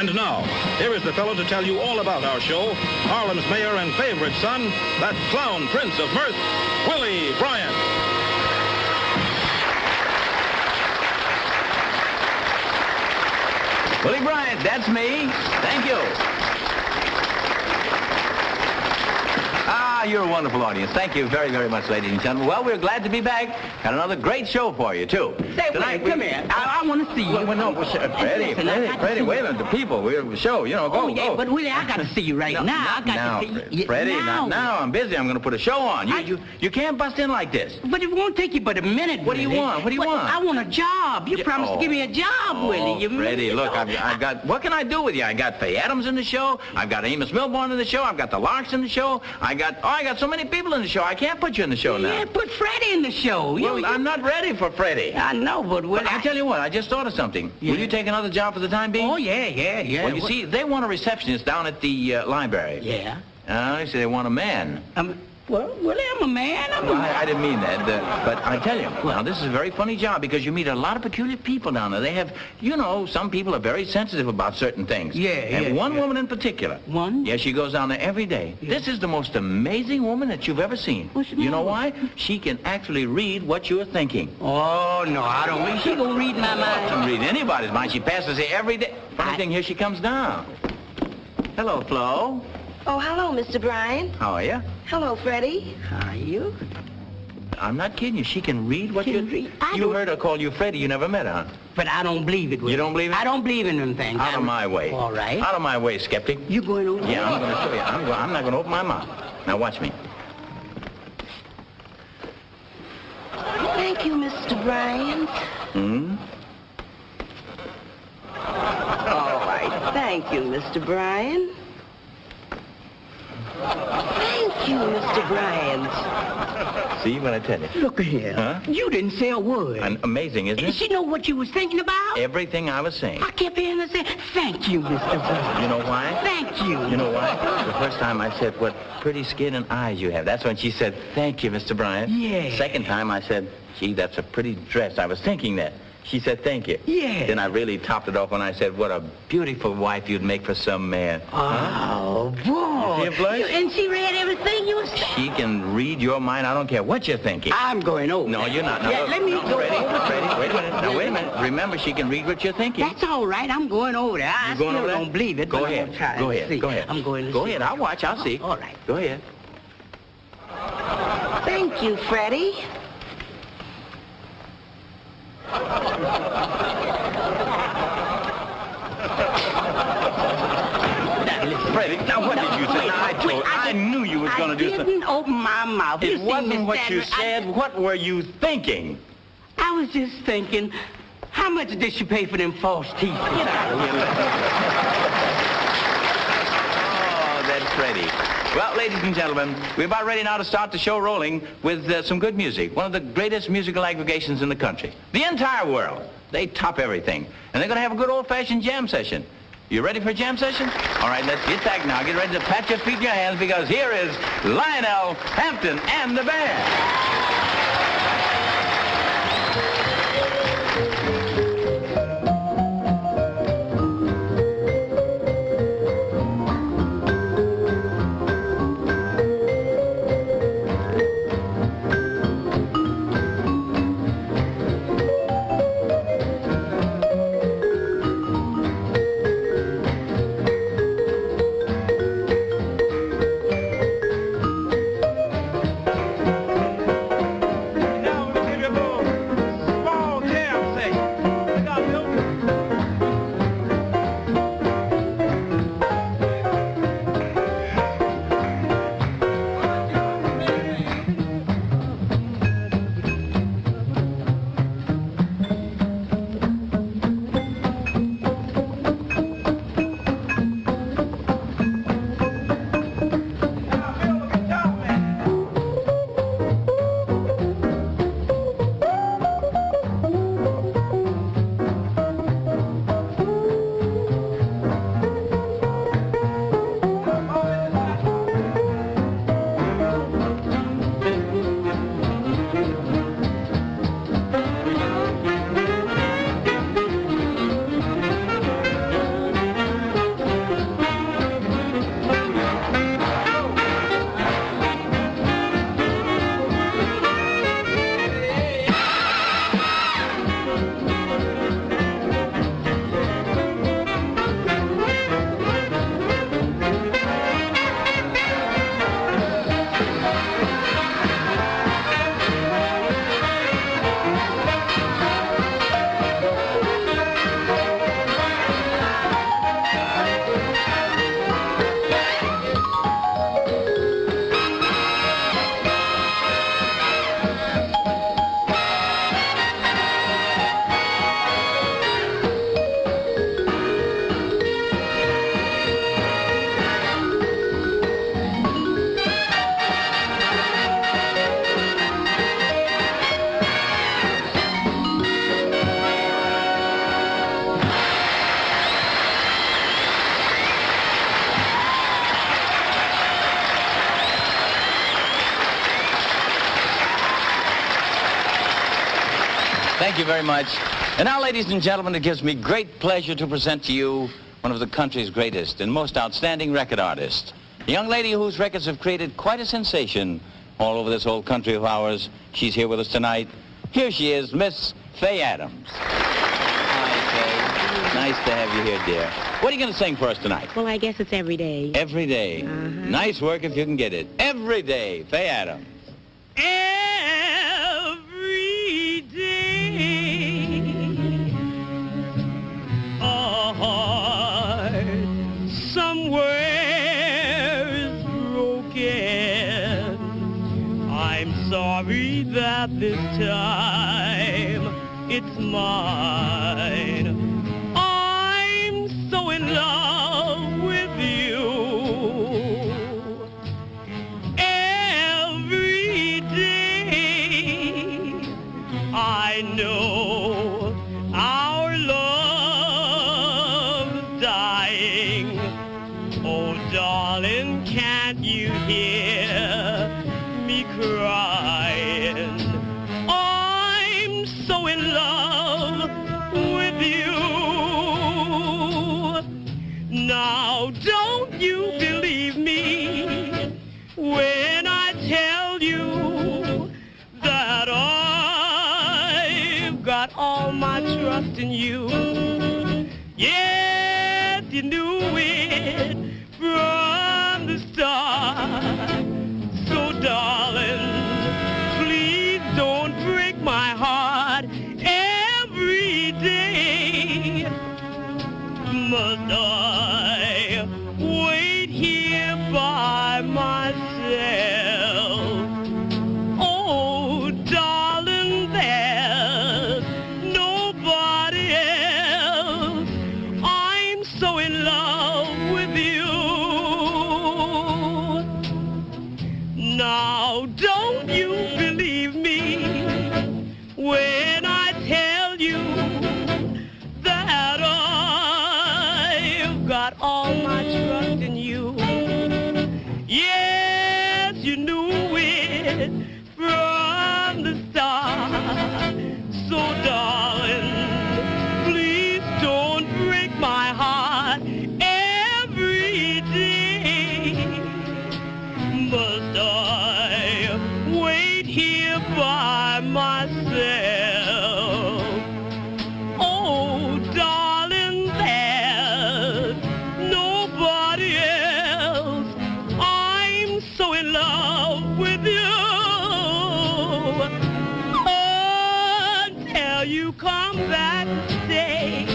And now, here is the fellow to tell you all about our show, Harlem's mayor and favorite son, that clown prince of mirth, Willie Bryant. Willie Bryant, that's me. Thank you. You're a wonderful audience. Thank you very, very much, ladies and gentlemen. Well, we're glad to be back. Got another great show for you, too. Say, Tonight, come here. I want to see you. Well, no, Freddie, wait a minute. The people, we're the show. You know, go, go. But Willie, I got to see you right now. I got to see you. Freddie, not now. I'm busy. I'm going to put a show on. You can't bust in like this. But it won't take you but a minute, What do you want? What do you want? I want a job. You promised to give me a job, Willie. Freddie, look, I've got... What can I do with you? I got Faye Adams in the show. I've got Amos Milbourne in the show. I've got the Larks in the show. I got so many people in the show. I can't put you in the show now. Yeah, put Freddie in the show. Well, I'm not ready for Freddie. I know, but I tell you what, I just thought of something. Yeah. Will you take another job for the time being? Oh, yeah. Well, you see, they want a receptionist down at the library. Yeah. They say they want a man. Well, Willie, I'm a man. I didn't mean that. But I tell you, now, this is a very funny job because you meet a lot of peculiar people down there. They have, some people are very sensitive about certain things. And one woman in particular. One? Yeah, she goes down there every day. Yeah. This is the most amazing woman that you've ever seen. You know why? She can actually read what you're thinking. Oh, no, I don't mean she gonna read my mind. She can read anybody's mind. She passes it every day. Funny thing, here she comes down. Hello, Flo. Oh, hello, Mr. Bryant. How are you? Hello, Freddie. How are you? I'm not kidding you. She can read what you... You heard her call you Freddie. You never met her. But I don't believe it, Willie. You don't believe it? I don't believe in them things. Out of my way. All right. Out of my way, skeptic. You going over there? Yeah, I'm going to show you. I'm not going to open my mouth. Now, watch me. Thank you, Mr. Bryant. All right. Thank you, Mr. Bryant. Thank you, Mr. Bryant. See what I tell you? Look here. Huh? You didn't say a word. Amazing, isn't it? She know what you was thinking about? Everything I was saying. I kept hearing her say, thank you, Mr. Bryant. You know why? Thank you. You know why? The first time I said, what pretty skin and eyes you have. That's when she said, thank you, Mr. Bryant. Yeah. Second time I said, gee, that's a pretty dress. I was thinking that. She said, thank you. Yeah. Then I really topped it off when I said, what a beautiful wife you'd make for some man. Oh, boy. You see it, And she read everything you was saying. She can read your mind. I don't care what you're thinking. I'm going over. No, you're not. No, yeah, let me go Freddie, over. Freddie, wait a minute. Now, wait a minute. Remember, she can read what you're thinking. That's all right. I'm going over there. I still don't believe it. Go but ahead. I'm try Go and ahead. see. Go ahead. I'm going to Go see. ahead. I'll watch. I'll see. All right. Go ahead. Thank you, Freddie. Freddie, now what did you say? I knew you was going to do something. I didn't open my mouth. It wasn't what you said. What were you thinking? I was just thinking, how much did she pay for them false teeth? Oh, that's Freddie. Well, ladies and gentlemen, we're about ready now to start the show rolling with some good music. One of the greatest musical aggregations in the country. The entire world. They top everything. And they're going to have a good old-fashioned jam session. You ready for a jam session? All right, let's get back now. Get ready to pat your feet and your hands because here is Lionel, Hampton, and the band. very much. And now, ladies and gentlemen, it gives me great pleasure to present to you one of the country's greatest and most outstanding record artists. A young lady whose records have created quite a sensation all over this old country of ours. She's here with us tonight. Here she is, Miss Faye Adams. Hi, Faye. Nice to have you here, dear. What are you going to sing for us tonight? Well, I guess it's every day. Every day. Nice work if you can get it. Every day, Faye Adams. Every day, a heart somewhere is broken. I'm sorry that this time it's mine. I'm so in love with you. Every day I know our love's dying. Oh, darling, can't you hear me crying? I'm so in love with you. Now, don't you believe me when I tell you that I've got all my trust in you. Yes, you knew it from the start. So, darling, please don't break my heart. Every day must I wait here by myself. Oh, darling, there's nobody else. I'm so in love with you. Now, don't you believe me when I tell you that I've got all my trust in you. Yes, you knew it from the start. So, darling, please don't break my heart. Every day must I wait here by myself. Oh, darling, there's nobody else. I'm so in love with you. Until you come back and stay,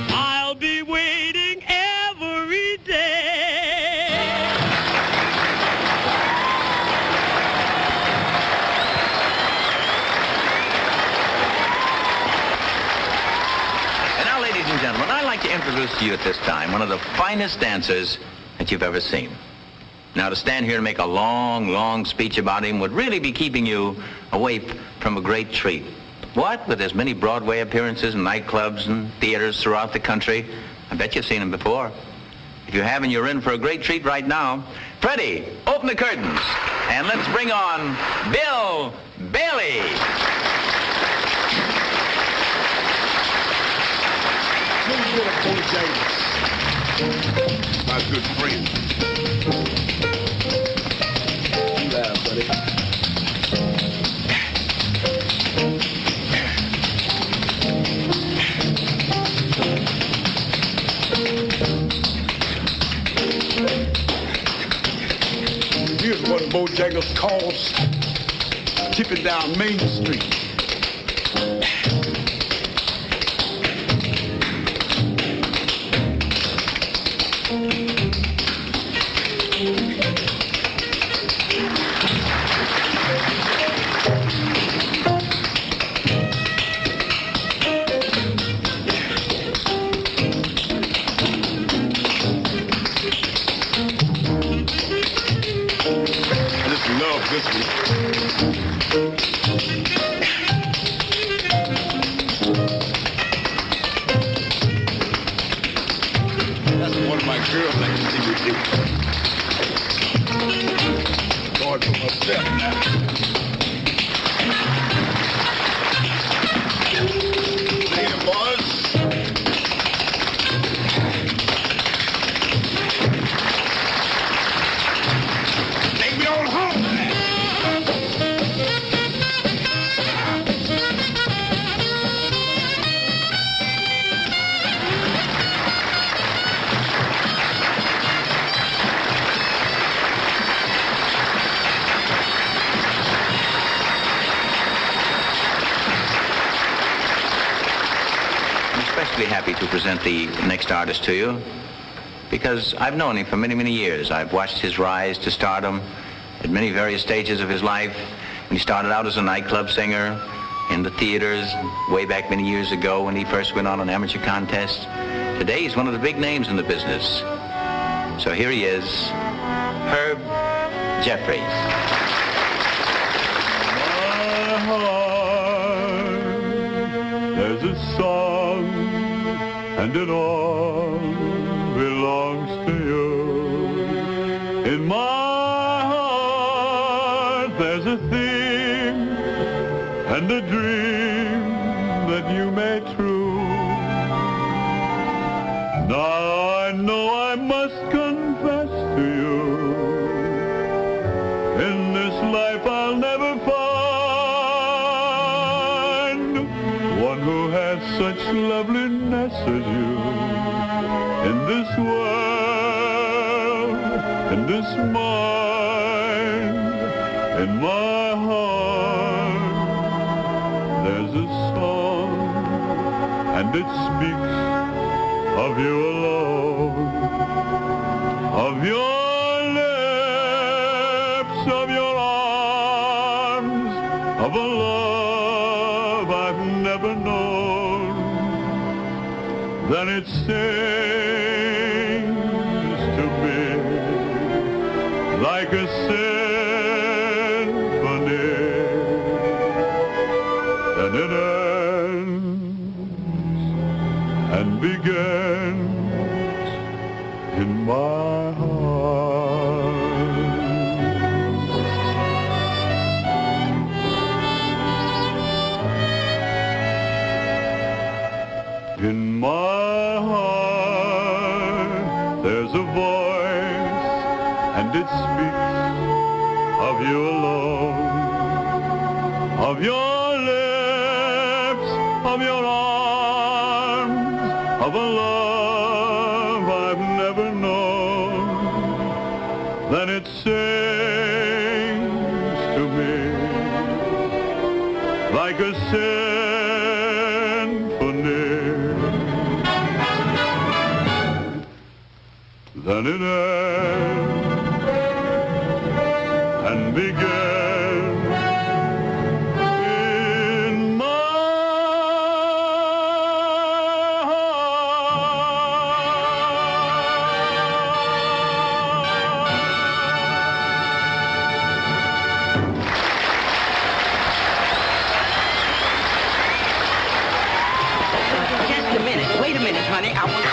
I'll be waiting every day. And now, ladies and gentlemen, I'd like to introduce to you at this time one of the finest dancers that you've ever seen. Now, to stand here and make a long, long speech about him would really be keeping you away from a great treat. What? With as many Broadway appearances and nightclubs and theaters throughout the country? I bet you've seen him before. If you haven't, you're in for a great treat right now. Freddie, open the curtains, and let's bring on Bill Bailey. My good friend. You there, buddy. Here's what Bojangles calls tipping down Main Street. This one. That's one of my girls I can see me do. Going for myself now. especially happy to present the next artist to you because I've known him for many, many years. I've watched his rise to stardom at many various stages of his life. When he started out as a nightclub singer in the theaters way back many years ago when he first went on an amateur contest. Today he's one of the big names in the business. So here he is, Herb Jeffries. My heart, there's a song, and it all belongs to you. In my heart, there's a theme and a dream that you made true. Now I know I must confess to you, in this life I'll never find one who has such loveliness as you. In this world, in this mind, in my heart, there's a song, and it speaks of you alone, of your lips, of your arms, of a love I've never known. Then it sings to me like a symphony, and it ends and begins in my heart. In my heart, there's a voice, and it speaks of you alone, of your lips, of your arms, of a love I've never known. Then it sings to me like a symphony. Then it ends and begins in my Just a minute. Wait a minute, honey. I want to...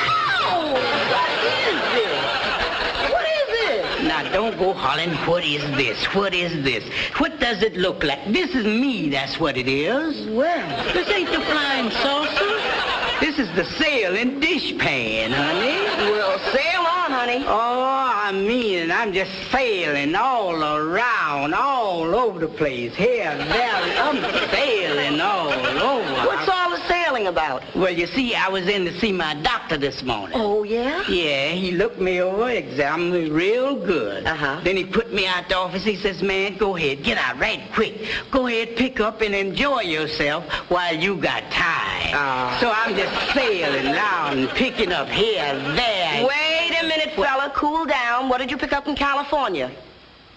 Now, don't go hollering, what is this? What is this? What does it look like? This is me, that's what it is. Well, this ain't the flying saucer. This is the sailing dishpan, honey. Well, sail on, honey. Oh, I mean, I'm just sailing all around, all over the place. Here, there, I'm sailing all over. What's all the sailing about? Well, you see, I was in to see my doctor this morning. Oh, yeah? Yeah, he looked me over, examined me real good. Uh-huh. Then he put me out the office. He says, man, go ahead, get out right quick. Go ahead, pick up and enjoy yourself while you got time. So I'm just sailing around and picking up here, there. Wait a minute, fella. Cool down. What did you pick up in California?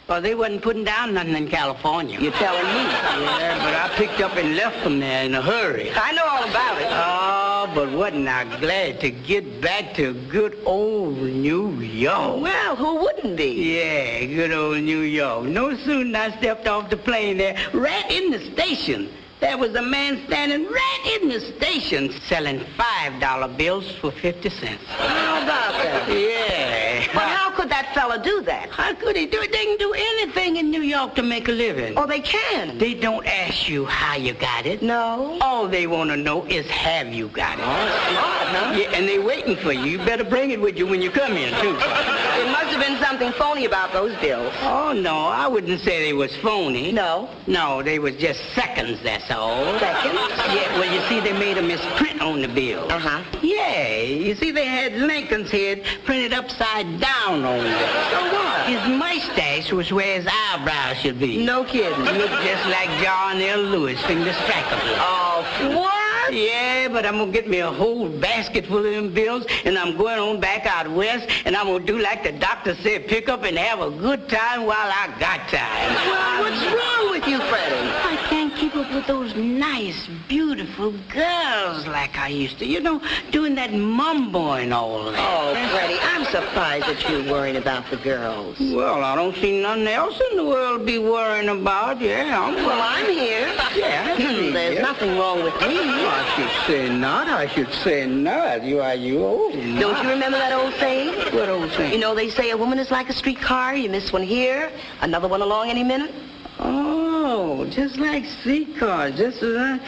Well, they wasn't putting down nothing in California. You're telling me? Yeah, but I picked up and left them there in a hurry. I know all about it. Oh, but wasn't I glad to get back to good old New York. Well, who wouldn't be? Yeah, good old New York. No sooner than I stepped off the plane there, right in the station, there was a man standing right in the station selling $5 bills for 50 cents. How about that? Yeah. But how could that fella do that? How could he do it? They can do anything in New York to make a living. Oh, they can? They don't ask you how you got it. No. All they want to know is have you got it. Oh, smart, huh? Yeah, and they waiting for you. You better bring it with you when you come in, too. There must have been something phony about those bills. Oh, no, I wouldn't say they was phony. No. No, they was just seconds, that's all. Seconds? Yeah, well, you see, they made a misprint on the bill. Uh-huh. Yeah, you see, they had Lincoln's head printed upside down on it. So what? His mustache was where his eyebrows should be. No kidding. Looked just like John L. Lewis from the Strike. Oh, what? Yeah, but I'm gonna get me a whole basket full of them bills, and I'm going on back out west, and I'm gonna do like the doctor said, pick up and have a good time while I got time. Well, what's wrong with you, Freddie? I can't keep up with those nice, beautiful girls like I used to. You know, doing that mumbo and all that. Oh, Freddie, I'm surprised that you're worrying about the girls. Well, I don't see nothing else in the world to be worrying about. Yeah, Well, I'm here. Yeah. There's nothing wrong with me. I should say not. I should say not. You old. Don't you remember that old saying? What old saying? You know, they say a woman is like a streetcar. You miss one here, another one along any minute. Oh, just like streetcars, just as I...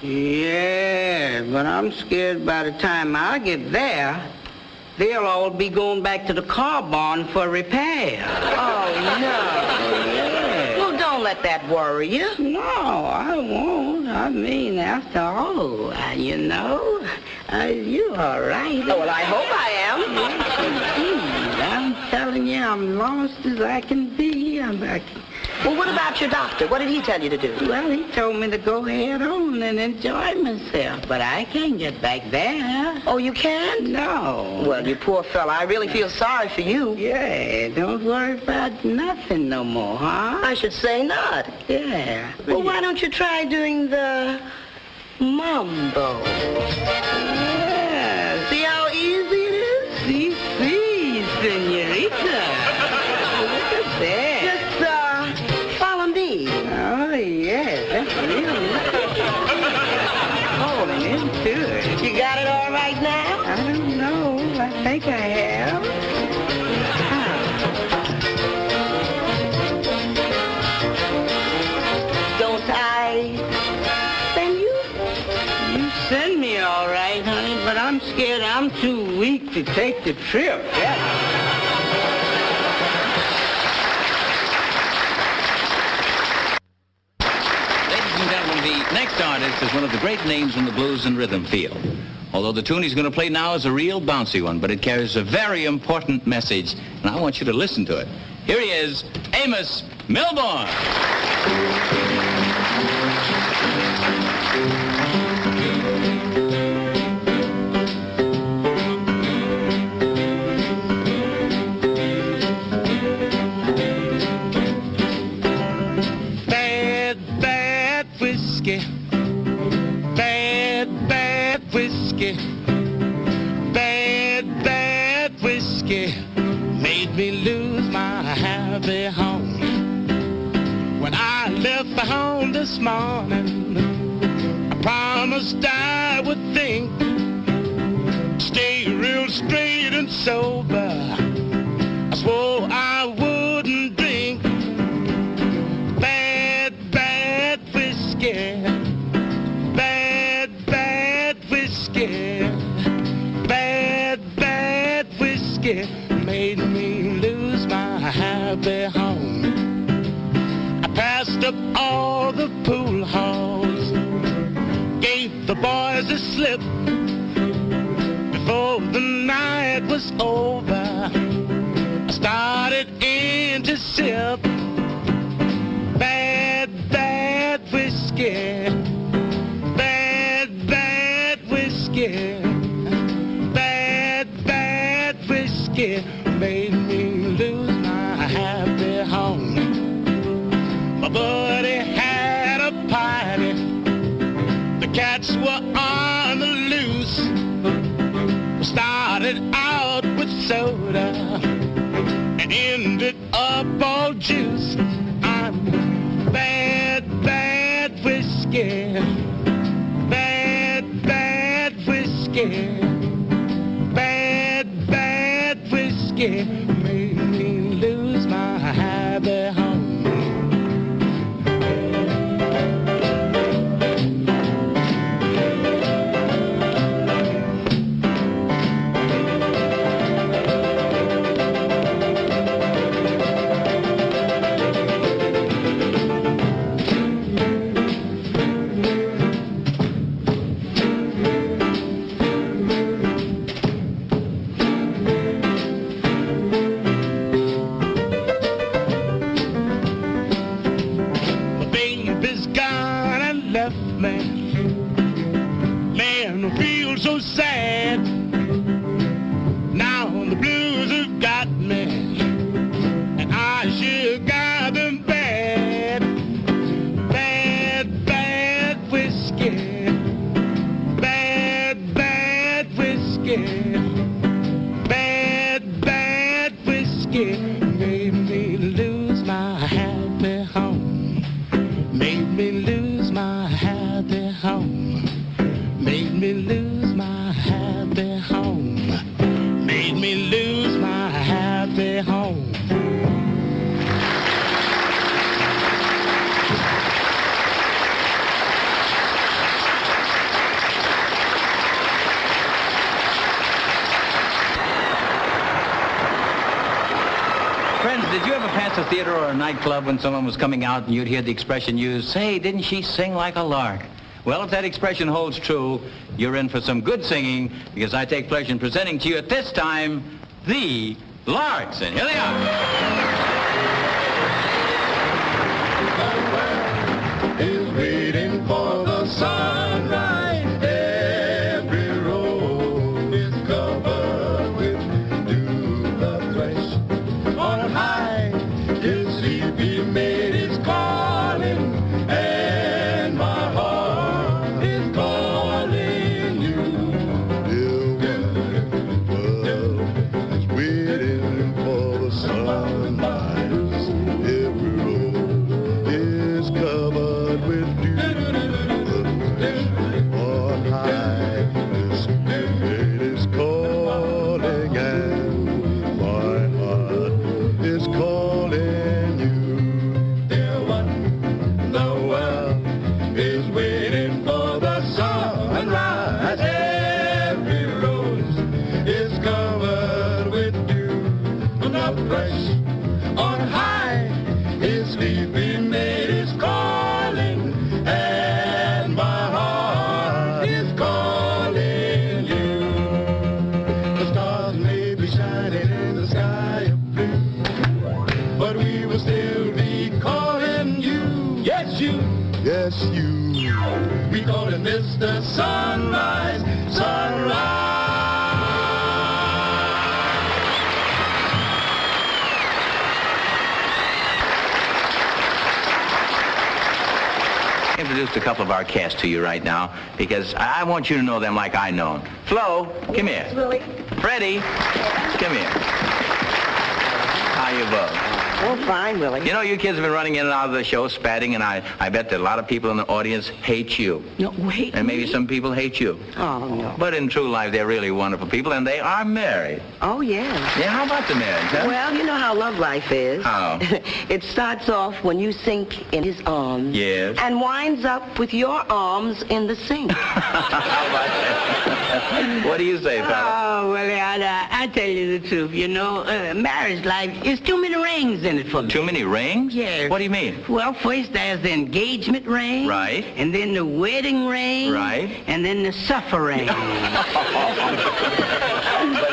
Yeah, but I'm scared by the time I get there, they'll all be going back to the car barn for repair. Oh, no. Yeah. Well, don't let that worry you. No, I won't. I mean, after all, you're all right. Oh, well, I hope I am. Yes, indeed. I'm telling you, I'm lost as I can be. Well, what about your doctor? What did he tell you to do? Well, he told me to go head on and enjoy myself, but I can't get back there. Oh, you can't? No. Well, you poor fella, I really feel sorry for you. Yeah, don't worry about nothing no more, huh? I should say not. Yeah. Well, why don't you try doing the mambo? Yeah. See how easy it is? See, senorita. Look at that. Just, follow me. Oh, yeah, that's really falling into it. You got it all right now? I don't know. I think I have. Don't I send you? You send me all right, honey, but I'm scared I'm too weak to take the trip. Yeah. The next artist is one of the great names in the blues and rhythm field. Although the tune he's going to play now is a real bouncy one, but it carries a very important message, and I want you to listen to it. Here he is, Amos Milbourne. Bad whiskey made me lose my happy home. When I left the home this morning, I promised I would think, stay real straight and sober. I swore I wouldn't drink bad whiskey. Bad whiskey. Bad whiskey made me lose my happy home. I passed up all the pool halls, gave the boys a slip before the night was over. I started in to sip bad whiskey. Bad whiskey. Bad whiskey made me lose my happy home. My buddy had a party. The cats were on the loose. We started out with soda and ended up all juice. I'm bad whiskey. Bad whiskey. Bad whiskey made me lose my happy home. sad. Now the blues have got me, and I sure got them bad. Bad, bad whiskey. Bad, bad whiskey. Bad, bad whiskey. Made me lose my happy home. Made me lose my happy home. Made me lose my happy home. Made me lose my happy home. Friends, did you ever pass a theater or a nightclub when someone was coming out and you'd hear the expression used, say, didn't she sing like a lark? Well, if that expression holds true, you're in for some good singing, because I take pleasure in presenting to you at this time, the Larks. And here they are. Is waiting for the sunrise. Every road is covered with dew. The thresh on high, his sleepy maid is calling, and my heart is calling you. Is waiting for the sunrise. Every road is covered with dew. On high, this maid is calling, and my heart is calling you. Dear one, the world is waiting for the sunrise. Every rose is covered with dew. The fresh on high, his sleepy maid is calling, and my heart is calling you. The stars may be shining in the sky of blue, but we will still be calling you. Yes, you. Yes, you. We call it Mr. Sunrise, Sunrise. Introduced a couple of our cast to you right now because I want you to know them like I know them. Flo, come here. Willie. Freddie, come here. How you both? Oh, fine, Willie. You know, you kids have been running in and out of the show, spatting, and I bet that a lot of people in the audience hate you. No, wait. And maybe some people hate you. Oh, no. But in true life, they're really wonderful people, and they are married. Oh, yeah. Yeah, how about the marriage, huh? Well, you know how love life is. How? It starts off when you sink in his arms. Yes. And winds up with your arms in the sink. How about that? What do you say, fella? Oh, Willie, I tell you the truth. You know, marriage life is too many rings in it for me. Too many rings? Yes. What do you mean? Well, first there's the engagement ring. Right. And then the wedding ring. Right. And then the suffer ring. But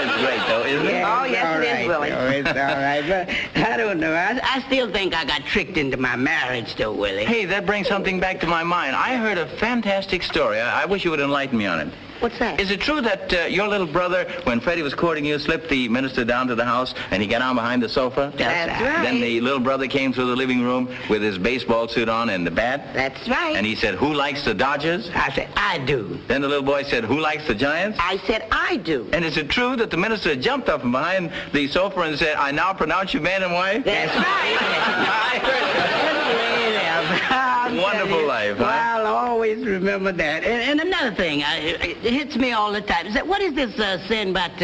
it's great, though, isn't it? Yeah, Oh, yes, it is, Willie. Oh, it's all right. But I don't know. I still think I got tricked into my marriage, though, Willie. Hey, that brings something back to my mind. I heard a fantastic story. I wish you would enlighten me on it. What's that? Is it true that your little brother, when Freddie was courting you, slipped the minister down to the house and he got on behind the sofa? That's right. Then the little brother came through the living room with his baseball suit on and the bat? That's right. And he said, who likes the Dodgers? I said, I do. Then the little boy said, who likes the Giants? I said I do. And is it true that the minister jumped up from behind the sofa and said, I now pronounce you man and wife? That's right. I heard Wonderful life, huh? Well, I'll always remember that. And another thing, it hits me all the time. Is that, what is this saying about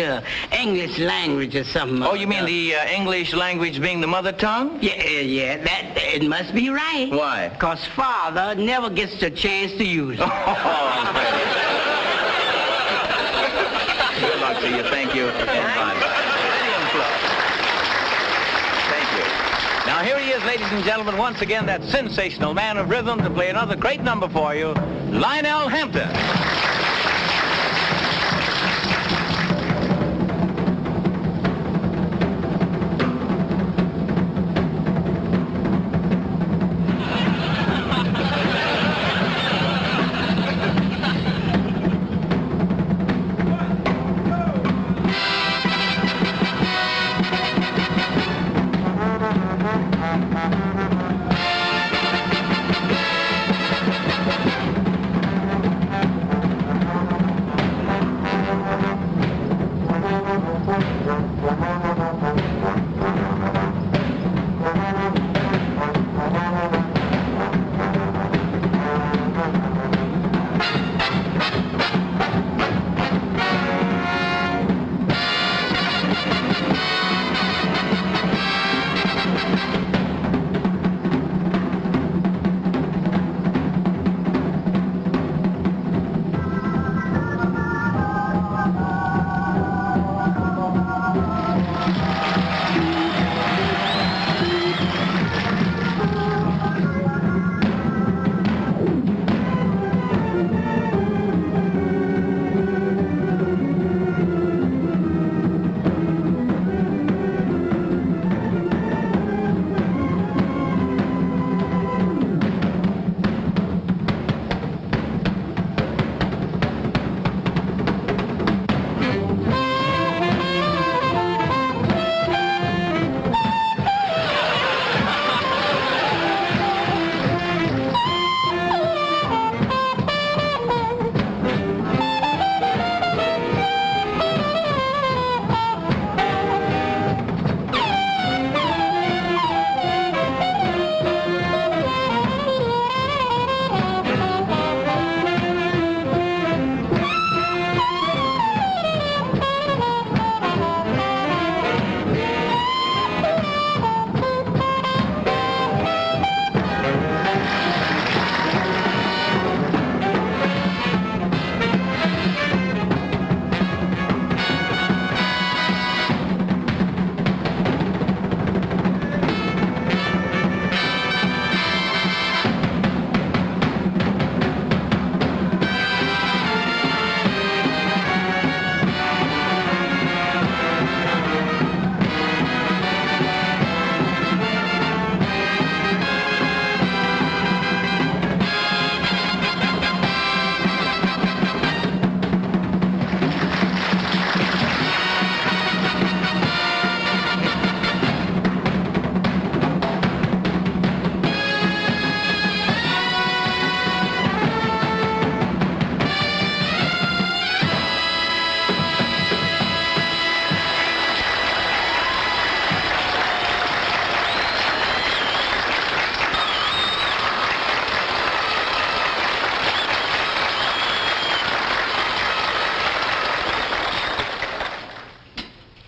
English language or something? Oh, you mean the English language being the mother tongue? Yeah, that it must be right. Why? Because father never gets the chance to use it. Good luck to you. Thank you. And bye. Thank you. Now, here he is, ladies and gentlemen, once again, that sensational man of rhythm to play another great number for you, Lionel Hampton.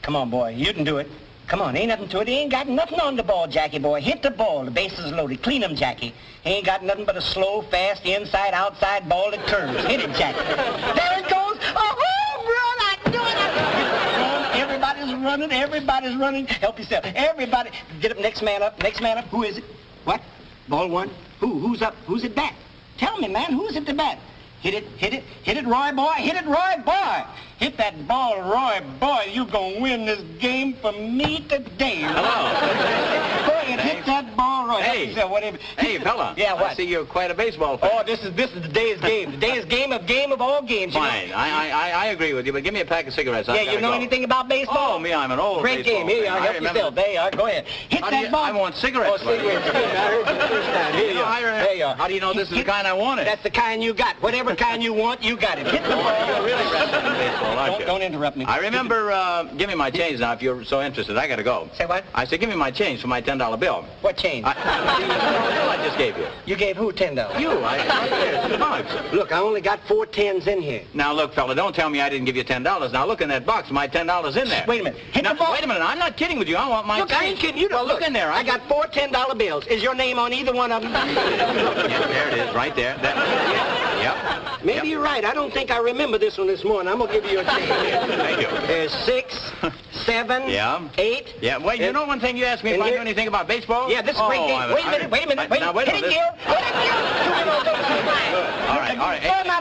Come on, boy. You can do it. Come on, ain't nothing to it. He ain't got nothing on the ball, Jackie, boy. Hit the ball. The base is loaded. Clean him, Jackie. He ain't got nothing but a slow, fast, inside, outside ball that turns. Hit it, Jackie. There it goes. Oh, run! I do it. Everybody's running. Everybody's running. Help yourself. Everybody. Get up. Next man up. Next man up. Who is it? What? Ball one. Who's up? Who's at bat? Tell me, man. Who's at the bat? Hit it, hit it, hit it, Roy boy, hit it, Roy boy. Hit that ball, Roy boy. You gonna win this game for me today. Hello. Go ahead, hit that ball, Roy. Hey. Yourself, whatever. Hey, fella. Yeah, what? I see you're quite a baseball fan. Oh, this is the day's game. The day's game of all games. Fine. I agree with you, but give me a pack of cigarettes. Yeah, you know anything about baseball? Oh, me, I'm an old Great baseball game. Here you are. fan. Help yourself. There you are. Go ahead. Hit that ball. I want cigarettes. Oh, cigarettes. I heard you the first time. Here you are. There you are. How do you know this is the kind I wanted? That's the kind you got. Whatever kind you want, you got it. Hit the ball. You're really interested in baseball, aren't you? Don't interrupt me. I remember, give me my change now if you're so interested. I gotta go. Say what? I said, give me my change for my $10 bill. What change? I just gave you. You gave who $10? You, right there, in the box. Look, I only got 4 10s in here. Now, look, fella, don't tell me I didn't give you $10. Now, look in that box. My $10 in there. Wait a minute. Hit now, the ball. Wait a minute. I'm not kidding with you. I want my Look, change. I ain't kidding you. Well, look in there. I got 4 $10 bills. Is your name on either one of them? Yeah, there it is, right there. Yep. Maybe you're right. I don't think I remember this one this morning. I'm going to give you a change. Thank you. There's 6, 7, Yeah. 8. Yeah, wait, you know one thing you asked me if I knew anything about baseball? Yeah, this is a great game. Wait a minute. Wait a minute. Now, wait a minute. Hit it, Gil. All right.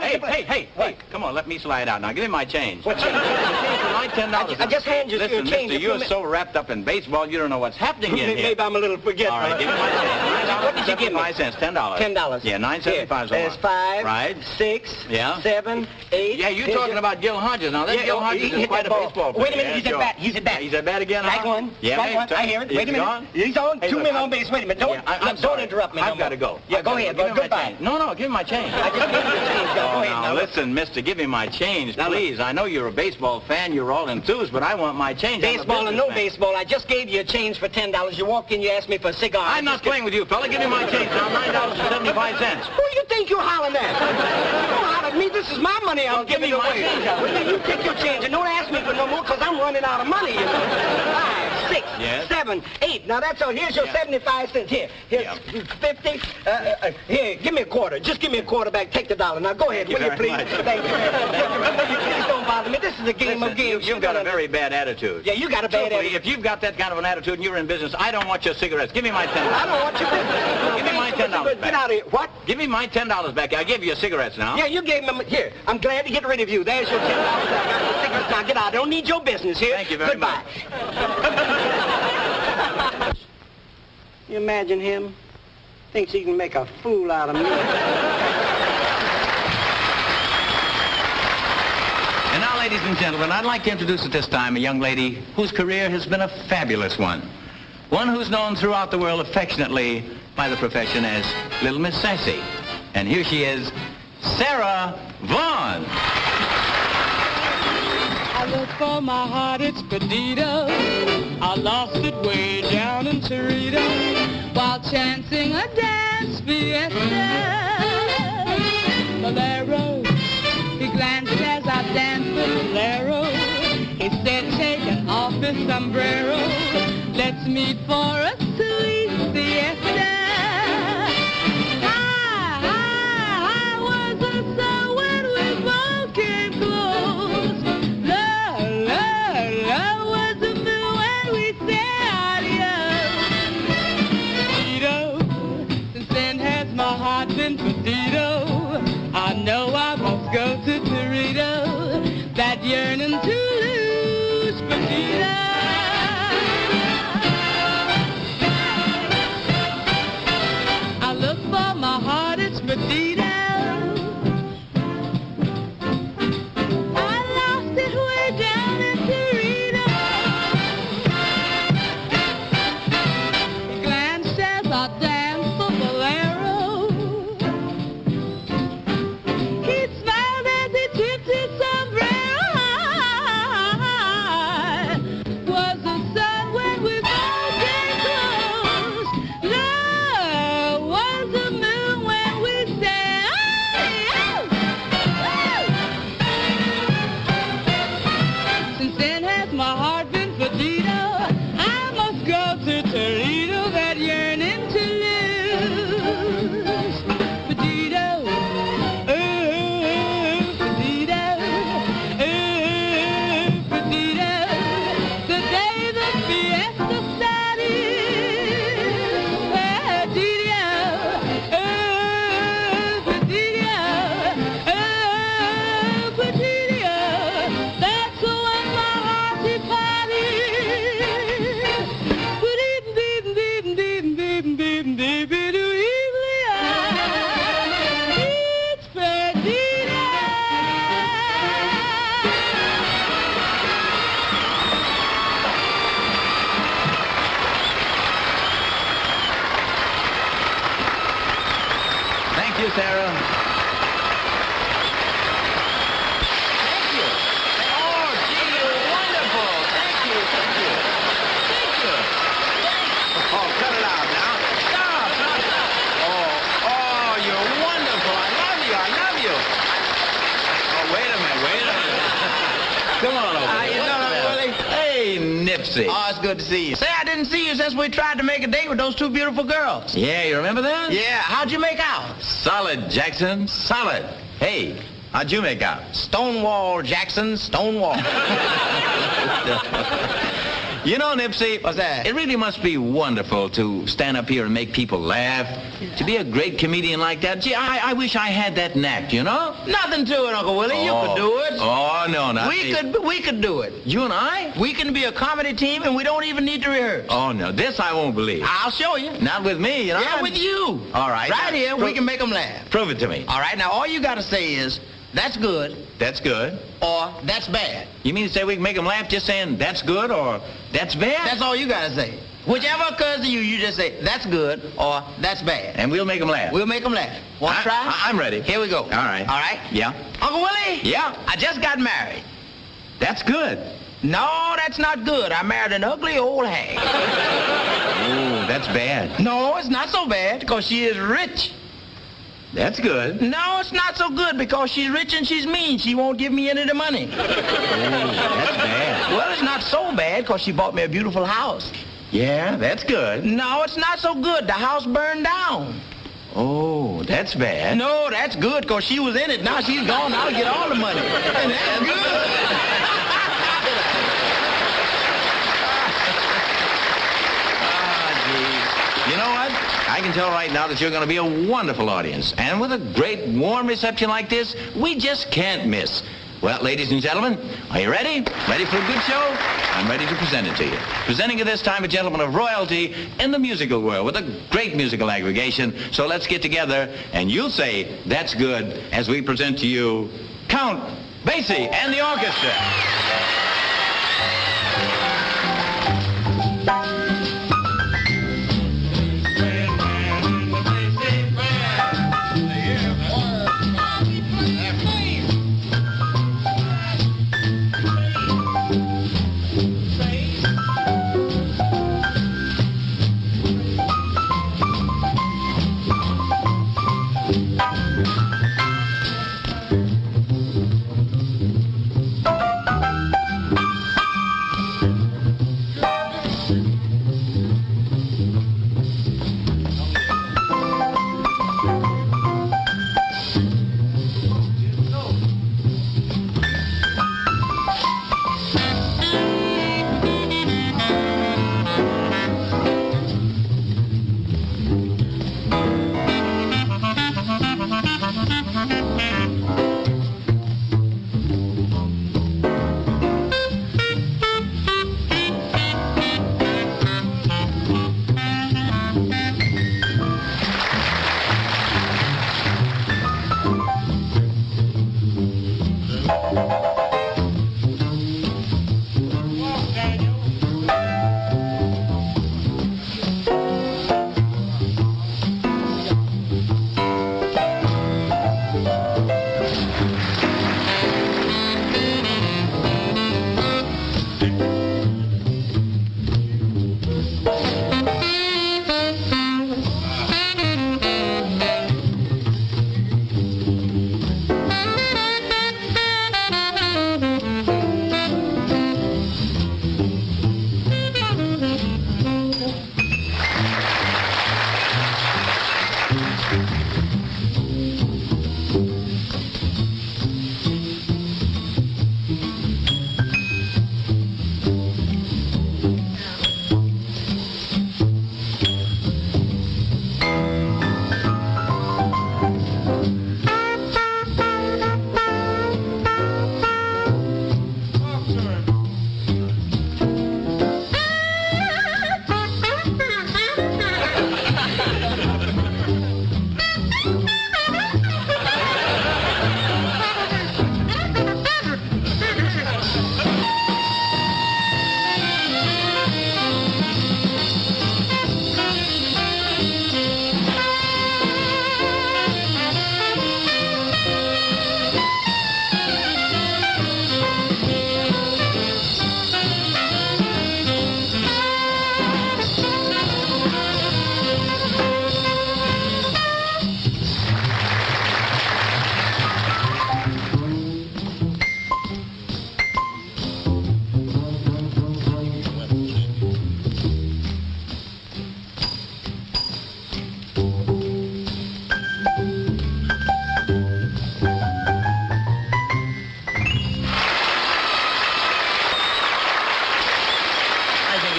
Hey, What? come on, let me slide out. Now, give me my change. What change? For my $10. I just handed you your Listen, change. mister, you're so wrapped up in baseball, you don't know what's happening in here. Maybe I'm a little forgetful. All right, give me my change. What did you give me? 5 cents, $10. $10. Yeah, 9.75. There's 5, Right. 6, Yeah. 7, 8. Yeah, you're talking about Gil Hodges. Now, that Gil Hodges is quite a baseball player. Wait a minute, he's at bat. He's at bat. He's at bat again, huh? Strike one. Yeah, Strike one. I hear it. Wait a minute. He's on. Hey, 2 look, men on base. Wait a minute. Don't interrupt me. I've got to go. Yeah, go ahead. Goodbye. No, give me my change. I just gave you the change. Go ahead. Now, listen, mister, give me my change, please. I know you're a baseball fan. You're all enthused, but I want my change. Baseball and no baseball. I just gave you a change for $10. You walked in, you asked me for a cigar. I'm not playing with you, fella. Give me my change now. $9.75. Who do you think you're hollering at? Don't holler at me. This is my money I'm giving give me my away. change out. Well, you take your change and don't ask me for no more because I'm running out of money. 5, 6, Yes. 7, 8. Now that's all. Here's your 75 cents. Here's 50. Here, give me a quarter. Just give me a quarter back. Take the dollar. Now go ahead, will you please? Thank you. Please don't bother me. This is a game of games. You've got a very bad attitude. Yeah, you got a bad Truthfully, attitude. if you've got that kind of an attitude and you're in business, I don't want your cigarettes. Give me my $10. I don't want your business. Give me my $10 back. Get out of here. What? Give me my $10 back. I gave you your cigarettes now. Yeah, you gave me. Here, I'm glad to get rid of you. There's your $10 back. I got your cigarettes now. Get out. I don't need your business here. Thank you very Goodbye. You imagine him? Thinks he can make a fool out of me. And now, ladies and gentlemen, I'd like to introduce at this time a young lady whose career has been a fabulous one. One who's known throughout the world affectionately by the profession as Little Miss Sassy. And here she is, Sarah Vaughan. I look for my heart, it's Perdido. I lost it way down in Torito while chancing a dance fiesta. Bolero, he glanced as I danced the bolero. He said, taking off his sombrero, let's meet for a sweet siesta. I was a soul when we both came close. Love was the moon when we said adios. Perdido, since then has my heart been Perdido. I know I must go to Torito, that yearning to lose Perdido. I look for my heart, it's Perdido. I lost it way down in Torito. He glanced as I danced the bolero. He smiled as he tipped his sombrero. Was the sun when we both came close. Love was the moon when we said adios. Since then has my heart been Sarah. Thank you. Oh, gee, you're wonderful. Thank you. Oh, cut it out now. Stop. Oh, you're wonderful. I love you. Oh, wait a minute. Come on over. How you doing, Willie? Hey, Nipsey. Oh, it's good to see you. Say, I didn't see you since we tried to make a date with those two beautiful girls. Yeah, you remember that? Yeah, how'd you make out? Solid, Jackson. Solid. Hey, how'd you make out? Stonewall, Jackson, Stonewall. You know, Nipsey, What's that? It really must be wonderful to stand up here and make people laugh. To be a great comedian like that. Gee, I wish I had that knack, you know? Nothing to it, Uncle Willie. You could do it. Oh, no, not We could do it. You and I? We can be a comedy team, and we don't even need to rehearse. Oh, no, this I won't believe. I'll show you. Not with me, you know? Yeah, with you. All right. Right here, we can make them laugh. Prove it to me. All right, now all you got to say is, that's good, That's good. or that's bad. You mean to say we can make them laugh just saying that's good or that's bad? That's all you got to say. Whichever occurs to you, you just say, that's good, or that's bad. And we'll make them laugh. We'll make them laugh. Want to try? I'm ready. Here we go. All right. All right? Yeah. Uncle Willie? Yeah. I just got married. That's good. No, that's not good. I married an ugly old hag. Oh, that's bad. No, it's not so bad, because she is rich. That's good. No, it's not so good, because she's rich and she's mean. She won't give me any of the money. Oh, that's bad. Well, it's not so bad, because she bought me a beautiful house. Yeah, that's good. No, it's not so good. The house burned down. Oh, that's bad. No, that's good, because she was in it. Now she's gone. I'll get all the money. And that's good. You know what? I can tell right now that you're going to be a wonderful audience. And with a great, warm reception like this, we just can't miss. Well, ladies and gentlemen, are you ready? Ready for a good show? I'm ready to present it to you. Presenting at this time a gentleman of royalty in the musical world with a great musical aggregation. So let's get together, and you'll say, that's good, as we present to you Count Basie and the orchestra.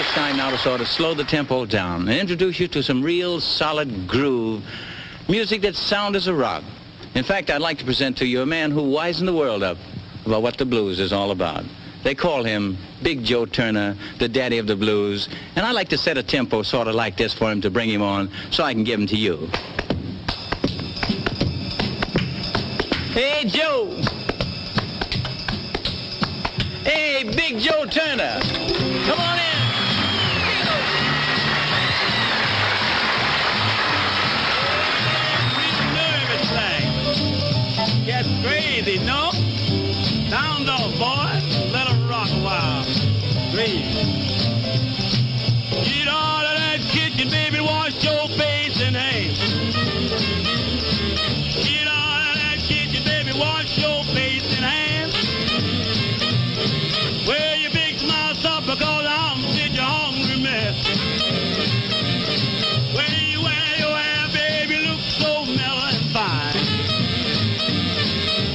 it's time now to sort of slow the tempo down and introduce you to some real solid groove music that's sound as a rock. In fact, I'd like to present to you a man who wisened the world up about what the blues is all about. They call him Big Joe Turner, the daddy of the blues, and I like to set a tempo sort of like this for him to bring him on so I can give him to you. Hey, Joe! Hey, Big Joe Turner! Come on in! Nervous thing. Gets crazy, no? Sound off, boy. Let 'em rock a while. Crazy. Get out of that kitchen, baby. Wash your face and hands. Get out of that kitchen, baby. Wash your face and hands. Wear your big smile up because I'm such a hungry mess. When you wear your hair, baby, look so mellow and fine.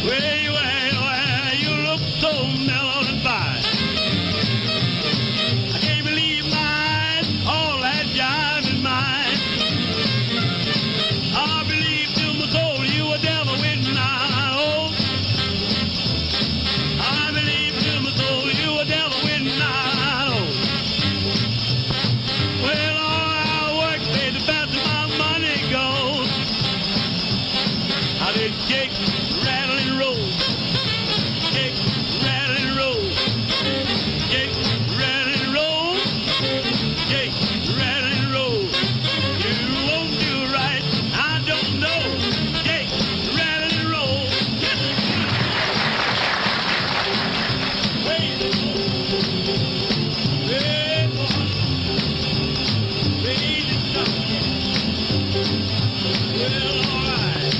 When you wear your hair, you look so mellow and fine. I can't believe my eyes, all that jive is mine. I believe to my soul you were devil with my old. I believe to my soul you were devil with my old. Well, all our work, baby, the faster my money goes. I did shake, rattle, and roll. Shake, rattle, and roll. Shake, rattle, and roll. Shake, rattle, and roll. You won't do right, I don't know. Shake, rattle, and roll. Wait. Hey, boy. Wait, stop. Well, all right.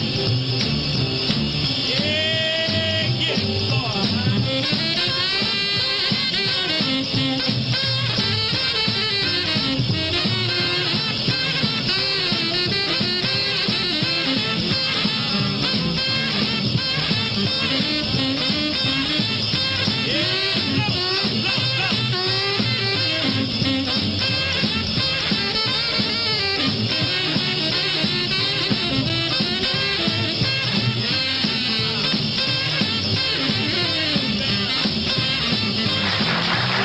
Yeah, get it, boy.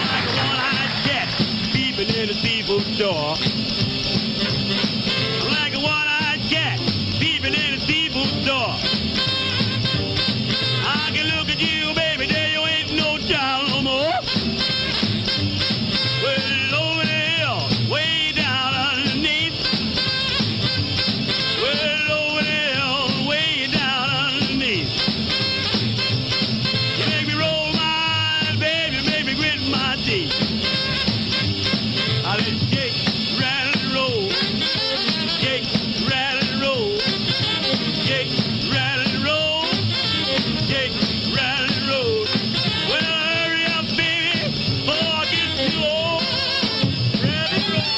Like a one-eyed cat peeping in a seafood door. Like a one-eyed cat peeping in a seafood door. I can look at you, baby, there you ain't no child no more. Well, over the hill, way down underneath. Well, over the hill, way down underneath. You make me roll my eyes, baby, make me grit my teeth. I let shake, rattle, and roll. Shake, rattle, and roll. Shake, rattle, and roll. Shake, rattle, and roll. Well, hurry up, baby, before I get too old. Rattle, and roll.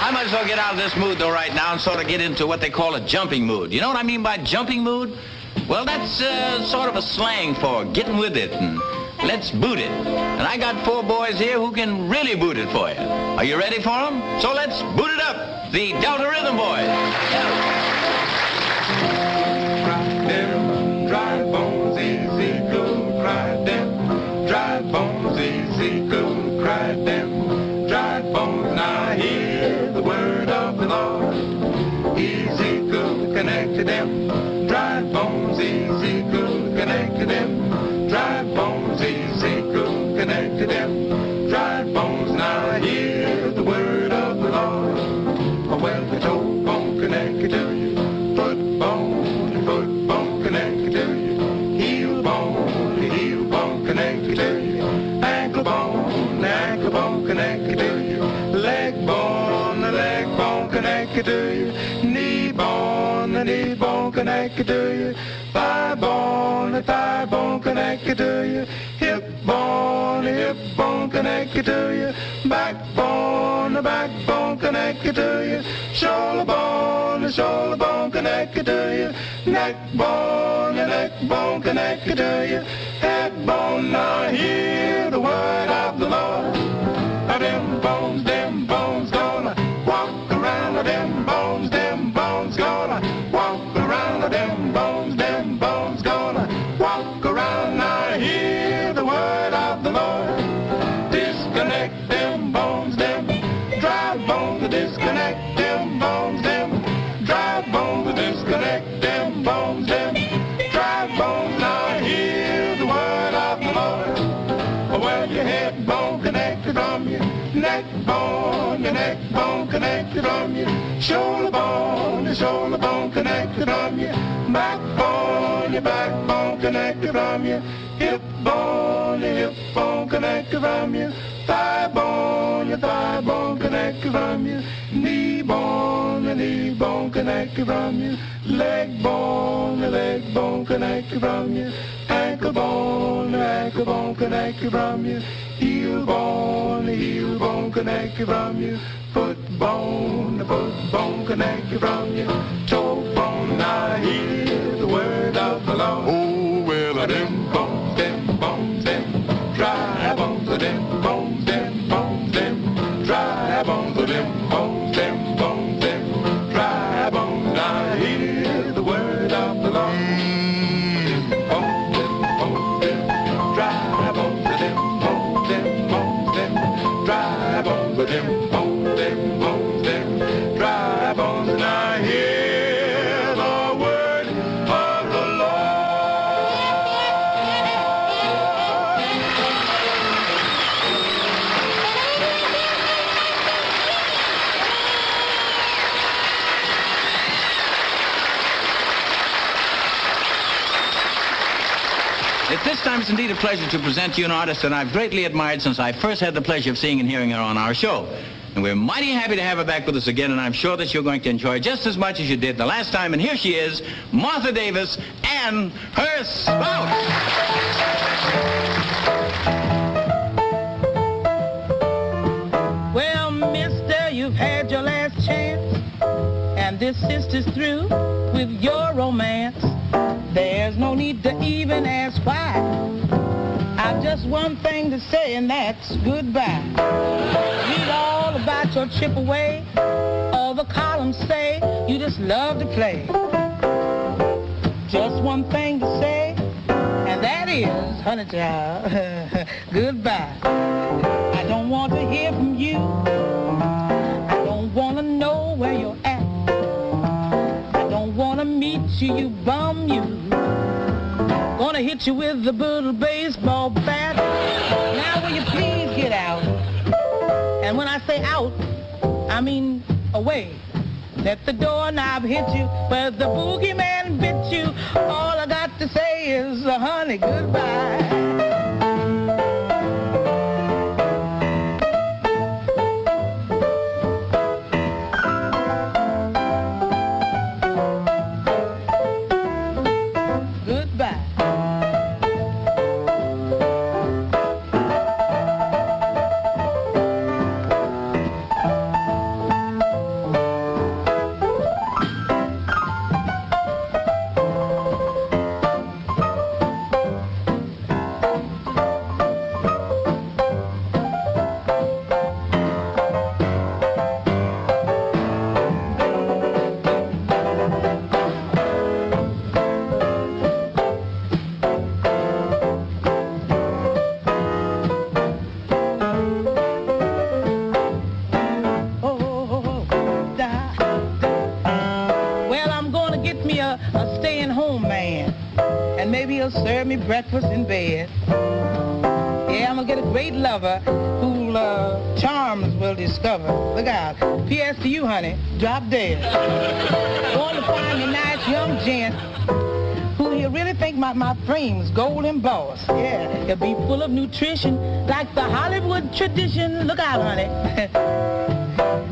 I might as well get out of this mood, though, right now and sort of get into what they call a jumping mood. You know what I mean by jumping mood? Well, that's sort of a slang for getting with it and let's boot it. And I got 4 boys here who can really boot it for you. Are you ready for them? So let's boot it up. The Delta Rhythm Boys. Cry them, dry bones, easy go, cry them. Dry bones, easy go, cry them. Dry bones, now hear the word of the Lord. Easy go, connect to them. Dry bones, easy go, connect to them. Dry bones, easy go, connect to them. Dry bones, now hear the word of the Lord. Well, the toe bone connected to you. Foot bone connected to you. Heel bone connected to you. Ankle bone connected to you. Leg bone connected to you. Knee bone connected to you. Thigh bone connected to you. Hip bone connected to you. Backbone connected to you. Shoulder bone bone, the shoulder bone connected to you. Neck bone, your neck bone connected to you. Head bone, now hear the word of the Lord. Now them bones gonna walk around. Now them bones gonna walk around. Now them bones gonna walk around. Now hear the word of the Lord. Disconnect them bones, them dry bones, disconnect them bones, them dry bones, disconnect them bones, them dry bones. Now hear the word of the Lord. Well, your head bone connected from your neck bone, your neck bone connected from your shoulder bone, your shoulder bone connected from your backbone, your backbone connected from your hip bone, your hip bone connected from your thigh bone, your thigh bone connected from your knee bone, your knee bone connected from your leg bone, your leg bone connected from your ankle bone, your ankle bone connected from your heel bone, the heel bone connected from your foot bone, the foot bone connected from your toe bone. Now hear the word of the Lord. Oh, well, them bones, them dry bones, them bones, them dry bones, them bones, them dry bones. Now hear the word of the Lord. Them bones, them dry bones, them bones, them dry bones, them bones, them dry bones. Now hear the word of the Lord. At this time, it's indeed a pleasure to present you an artist that I've greatly admired since I first had the pleasure of seeing and hearing her on our show. And we're mighty happy to have her back with us again, and I'm sure that you're going to enjoy just as much as you did the last time. And here she is, Martha Davis and her spouse. Well, mister, you've had your last chance, and this sister's through with your romance. There's no need to even ask why. I've just one thing to say, and that's goodbye. Read all about your trip away. All the columns say you just love to play. Just one thing to say, and that is, honey child, goodbye. I don't want to hear from you. I don't want to know where you're at. I don't want to meet you, you bum you. Gonna hit you with the little baseball bat. Now will you please get out? And when I say out, I mean away. Let the doorknob hit you where the boogeyman bit you. All I got to say is, honey, goodbye. Serve me breakfast in bed. Yeah, I'm gonna get a great lover who charms will discover. Look out. P.S. to you, honey, drop dead. Going to find a nice young gent who he'll really think my frame's gold embossed. Yeah, he'll be full of nutrition like the Hollywood tradition. Look out, honey.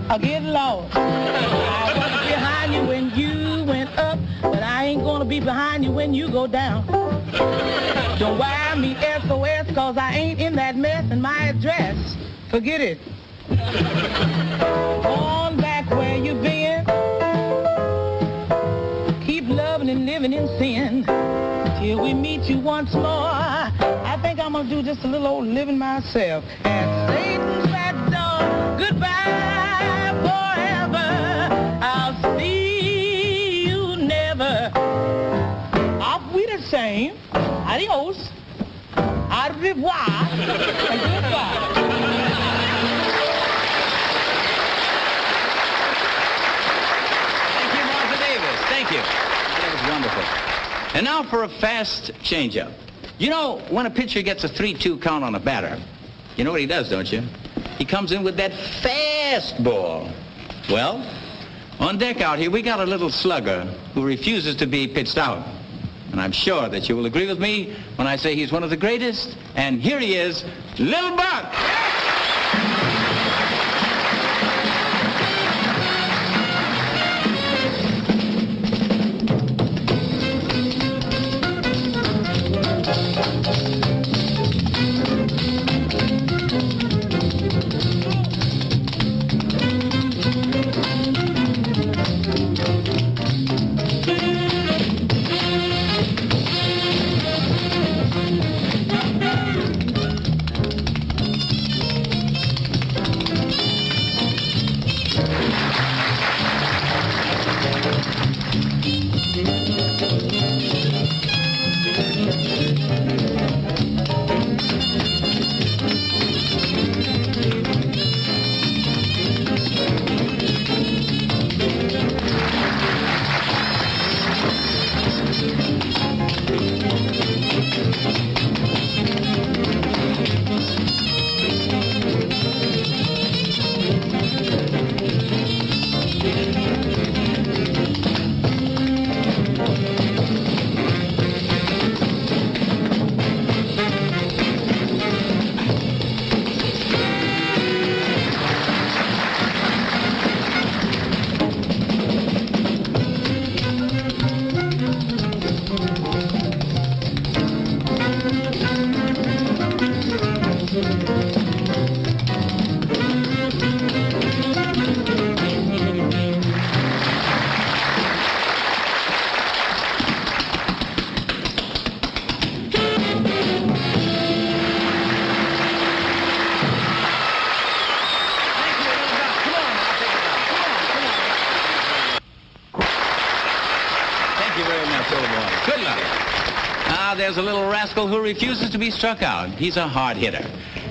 I'll get lost. I was behind you when you went up, but I ain't gonna be behind you when you go down. Don't wire me SOS, cause I ain't in that mess, and my address, forget it. On back where you been, living in sin till we meet you once more. I think I'm gonna do just a little old living myself. And Satan's that dog, goodbye forever. I'll see you never. Auf Wiedersehen, adios, au revoir, and goodbye. Thank you. That was wonderful. And now for a fast changeup. You know, when a pitcher gets a 3-2 count on a batter, you know what he does, don't you? He comes in with that fast ball. Well, on deck out here, we got a little slugger who refuses to be pitched out. And I'm sure that you will agree with me when I say he's one of the greatest. And here he is, Lil Buck. There's a little rascal who refuses to be struck out. He's a hard hitter.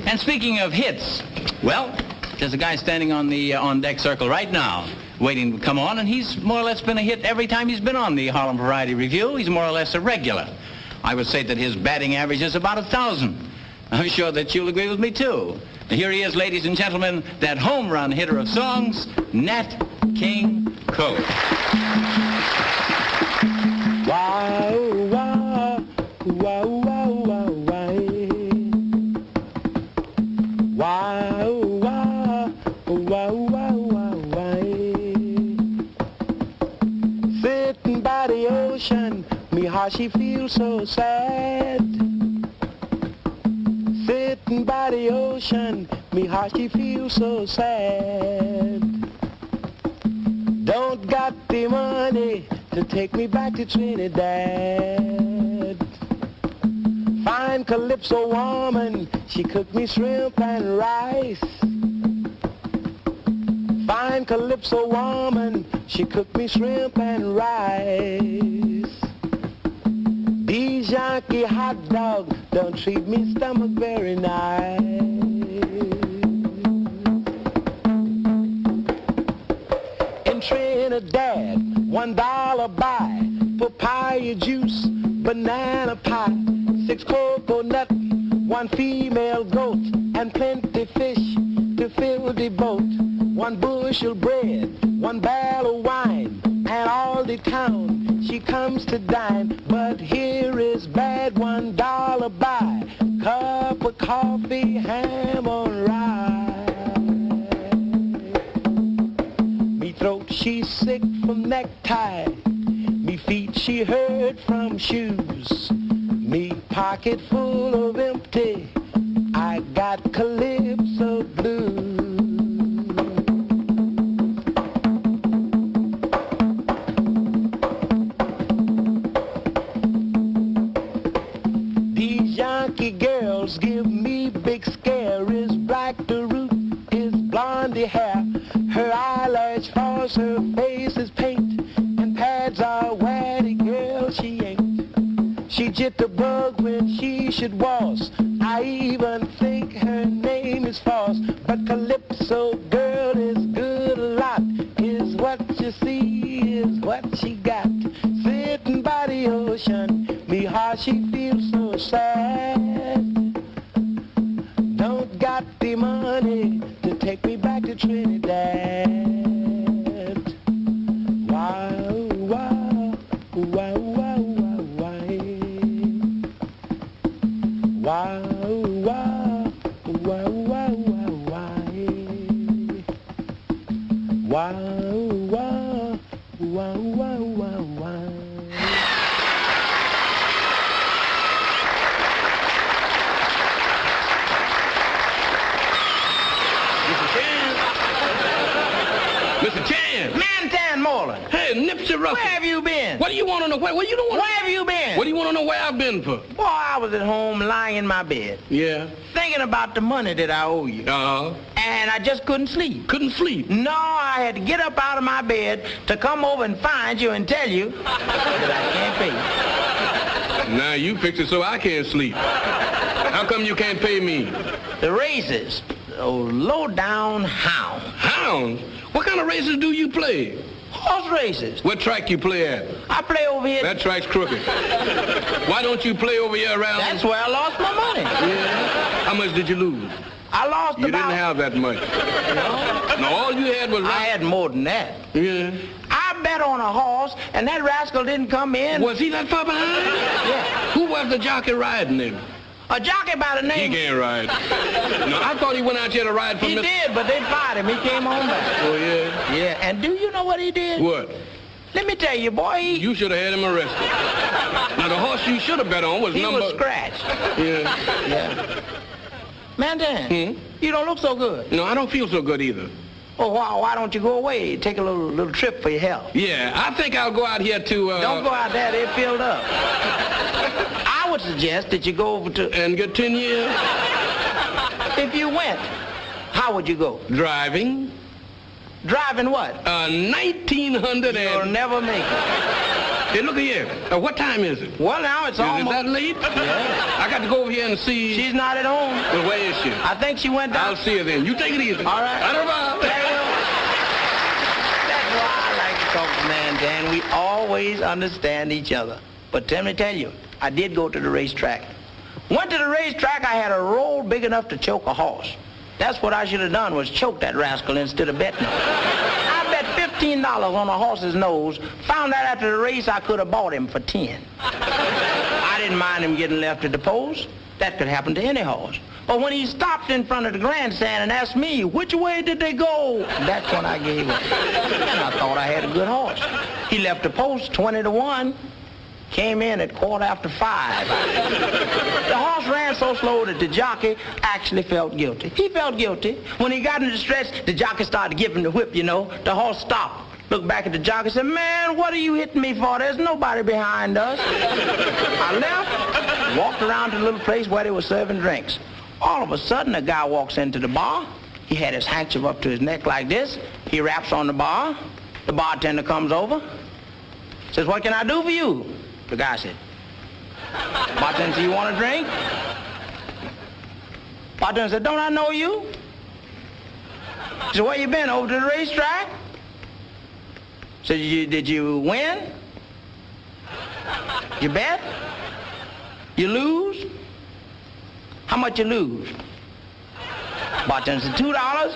And speaking of hits, well, there's a guy standing on the on-deck circle right now, waiting to come on, and he's more or less been a hit every time he's been on the Harlem Variety Review. He's more or less a regular. I would say that his batting average is about 1,000. I'm sure that you'll agree with me, too. And here he is, ladies and gentlemen, that home run hitter of songs, Nat King Cole. Wow, wow, wow, wow, wow, wow. Wow, wow, wow, wow, wow, wow. Sitting by the ocean, me heart she feels so sad. Sitting by the ocean, me heart she feels so sad. Don't got the money to take me back to Trinidad. Fine Calypso woman, she cooked me shrimp and rice. Fine Calypso woman, she cooked me shrimp and rice. These Yankee hot dogs don't treat me stomach very nice. In Trinidad, $1 buy papaya juice, banana pie, 6 coconut, 1 female goat, and plenty fish to fill the boat. 1 bushel bread, 1 barrel of wine, and all the town she comes to dine. But here is bad, $1 buy, cup of coffee, ham on rye. Me throat she sick from necktie, me feet she hurt from shoes, me pocket full of empty, I got Calypso blues. jitterbug when she should waltz. I even think her name is false. But Calypso girl is good a lot. Is what you see, is what she got. Sitting by the ocean, me heart she feels so sad. Don't got the money to take me back to Trinidad. Wow, wow, wow, wow, wow, wow. Wow, wow, wow, wow, wow, wow. Wow, wow, wow, wow, wow, wow. Mr. Chan! Man, Moreland. Hey, Nipsey Russell. Where have you been? What do you want to know? Where you don't want? Where have you been? What do you want to know where I've been for? Boy, I was at home lying in my bed. Yeah. Thinking about the money that I owe you. Uh-huh. And I just couldn't sleep. Couldn't sleep? No, I had to get up out of my bed to come over and find you and tell you that I can't pay you. Now you fix it so I can't sleep. How come you can't pay me? The races. Oh, low-down hound. Hounds? What kind of races do you play? Horse races. What track you play at? I play over here. That track's crooked. Why don't you play over here around? That's where I lost my money. Yeah. How much did you lose? I lost You didn't have that much. No, all you had was... I had more than that. Yeah. I bet on a horse, and that rascal didn't come in. Was he that far behind? Yeah. Who was the jockey riding him? A jockey by the name... He can't ride. No, I thought he went out here to ride for... He did, but they fired him. He came on back. Oh, yeah? Yeah, and do you know what he did? What? Let me tell you, boy, You should have had him arrested. Now, the horse you should have bet on was he was scratched. Yeah. Yeah. Man, Dan, you don't look so good. No, I don't feel so good either. Well, why don't you go away? Take a little trip for your health. Yeah, I think I'll go out here to... Don't go out there. They're filled up. I would suggest that you go over to... And get 10 years? If you went, how would you go? Driving. Driving what? 1900 You'll never make it. Hey, look here. What time is it? Well, now it's almost... Is it that late? Yeah. I got to go over here and see... She's not at home. Well, where is she? I think she went down. I'll see her then. You take it easy. All right. Very well. That's why I like to talk to Man Dan. We always understand each other. But let me tell you, I did go to the racetrack. Went to the racetrack, I had a roll big enough to choke a horse. That's what I should have done, was choke that rascal instead of betting him. I bet $15 on a horse's nose. Found out after the race I could have bought him for 10. I didn't mind him getting left at the post. That could happen to any horse. But when he stopped in front of the grandstand and asked me, which way did they go? That's when I gave up. And I thought I had a good horse. He left the post 20-1. Came in at 5:15. The horse ran so slow that the jockey actually felt guilty. He felt guilty. When he got into the stretch, the jockey started giving the whip, you know. The horse stopped, looked back at the jockey and said, man, what are you hitting me for? There's nobody behind us. I left, walked around to the little place where they were serving drinks. All of a sudden, a guy walks into the bar. He had his handkerchief up to his neck like this. He raps on the bar. The bartender comes over, says, what can I do for you? The guy said, bartender said, you want a drink? Bartender said, don't I know you? He said, where you been, over to the racetrack? Said, did you win? You bet? You lose? How much you lose? Bartender said, $2.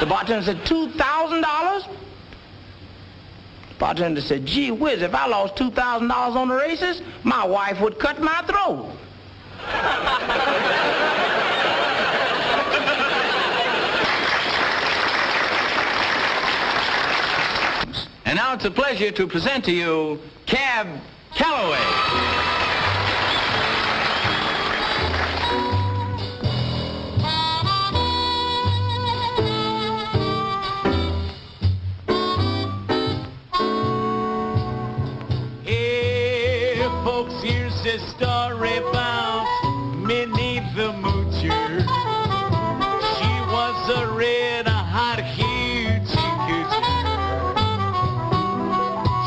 The bartender said, $2,000? Bartender said, gee whiz, if I lost $2,000 on the races, my wife would cut my throat. And now it's a pleasure to present to you Cab Calloway. Here's the story about Minnie the Moocher. She was a red-hot hoochie coochie.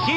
She